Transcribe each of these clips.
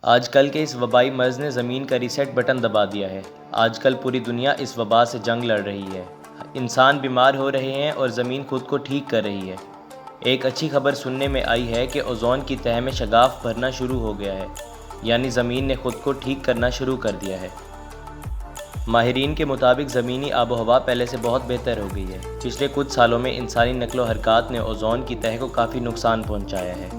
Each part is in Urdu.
آج کل کے اس وبائی مرض نے زمین کا ریسیٹ بٹن دبا دیا ہے۔ آج کل پوری دنیا اس وبا سے جنگ لڑ رہی ہے۔ انسان بیمار ہو رہے ہیں اور زمین خود کو ٹھیک کر رہی ہے۔ ایک اچھی خبر سننے میں آئی ہے کہ اوزون کی تہہ میں شگاف بھرنا شروع ہو گیا ہے، یعنی زمین نے خود کو ٹھیک کرنا شروع کر دیا ہے۔ ماہرین کے مطابق زمینی آب و ہوا پہلے سے بہت بہتر ہو گئی ہے۔ پچھلے کچھ سالوں میں انسانی نقل و حرکات نے اوزون کی تہہ کو کافی نقصان پہنچایا ہے،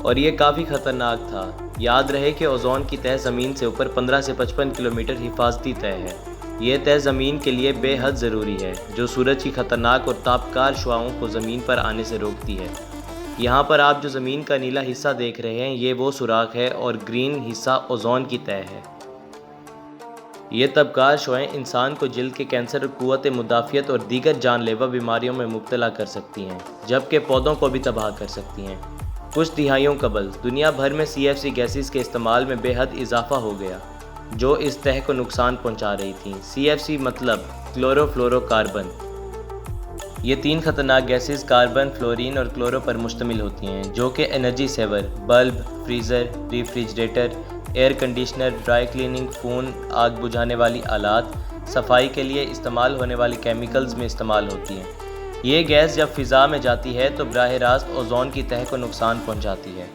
اور یہ کافی خطرناک تھا۔ یاد رہے کہ اوزون کی تہہ زمین سے اوپر 15 سے 55 کلومیٹر حفاظتی تہہ ہے۔ یہ تہہ زمین کے لیے بے حد ضروری ہے، جو سورج کی خطرناک اور تابکار شعاؤں کو زمین پر آنے سے روکتی ہے۔ یہاں پر آپ جو زمین کا نیلا حصہ دیکھ رہے ہیں، یہ وہ سوراخ ہے، اور گرین حصہ اوزون کی تہہ ہے۔ یہ تابکار شعاعیں انسان کو جلد کے کینسر، قوت مدافعت اور دیگر جان لیوا بیماریوں میں مبتلا کر سکتی ہیں، جبکہ پودوں کو بھی تباہ کر سکتی ہیں۔ کچھ دہائیوں قبل دنیا بھر میں CFC گیسز کے استعمال میں بے حد اضافہ ہو گیا، جو اس تہہ کو نقصان پہنچا رہی تھیں۔ CFC مطلب کلورو فلورو کاربن۔ یہ 3 خطرناک گیسز کاربن، فلورین اور کلورو پر مشتمل ہوتی ہیں، جو کہ energy saver, bulb, freezer, refrigerator, air conditioner, dry cleaning, phone, آگ بجھانے والی آلات، صفائی کے لیے استعمال ہونے والی کیمیکلز میں استعمال ہوتی ہیں۔ یہ گیس جب فضا میں جاتی ہے تو براہ راست اوزون کی تہہ کو نقصان پہنچاتی ہے،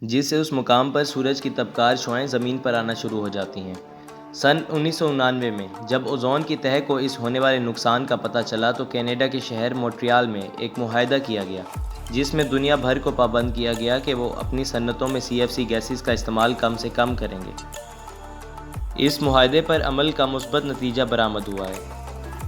جس سے اس مقام پر سورج کی تابکار شعاعیں زمین پر آنا شروع ہو جاتی ہیں۔ سن 1999 میں جب اوزون کی تہہ کو اس ہونے والے نقصان کا پتہ چلا تو کینیڈا کے شہر مونٹریال میں ایک معاہدہ کیا گیا، جس میں دنیا بھر کو پابند کیا گیا کہ وہ اپنی صنعتوں میں CFC گیسز کا استعمال کم سے کم کریں گے۔ اس معاہدے پر عمل کا مثبت نتیجہ برآمد ہوا ہے۔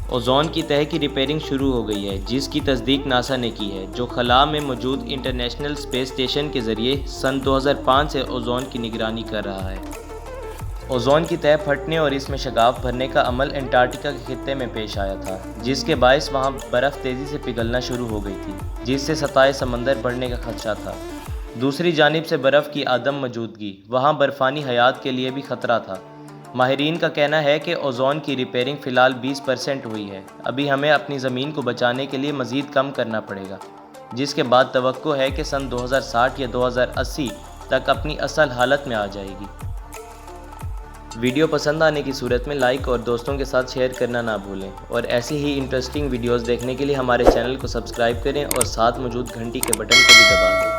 اوزون کی تہہ کی ریپیئرنگ شروع ہو گئی ہے، جس کی تصدیق ناسا نے کی ہے، جو خلا میں موجود انٹرنیشنل اسپیس اسٹیشن کے ذریعے سن 2005 سے اوزون کی نگرانی کر رہا ہے۔ اوزون کی تہہ پھٹنے اور اس میں شگاف بھرنے کا عمل انٹارکٹیکا کے خطے میں پیش آیا تھا، جس کے باعث وہاں برف تیزی سے پگھلنا شروع ہو گئی تھی، جس سے سطح سمندر بڑھنے کا خدشہ تھا۔ دوسری جانب سے برف کی عدم موجودگی وہاں برفانی حیات کے لیے بھی خطرہ تھا۔ ماہرین کا کہنا ہے کہ اوزون کی ریپیئرنگ فی الحال 20% ہوئی ہے۔ ابھی ہمیں اپنی زمین کو بچانے کے لیے مزید کم کرنا پڑے گا، جس کے بعد توقع ہے کہ سن 2060 یا 2080 تک اپنی اصل حالت میں آ جائے گی۔ ویڈیو پسند آنے کی صورت میں لائک اور دوستوں کے ساتھ شیئر کرنا نہ بھولیں، اور ایسی ہی انٹرسٹنگ ویڈیوز دیکھنے کے لیے ہمارے چینل کو سبسکرائب کریں اور ساتھ موجود گھنٹی کے بٹن کو بھی دبا دیں۔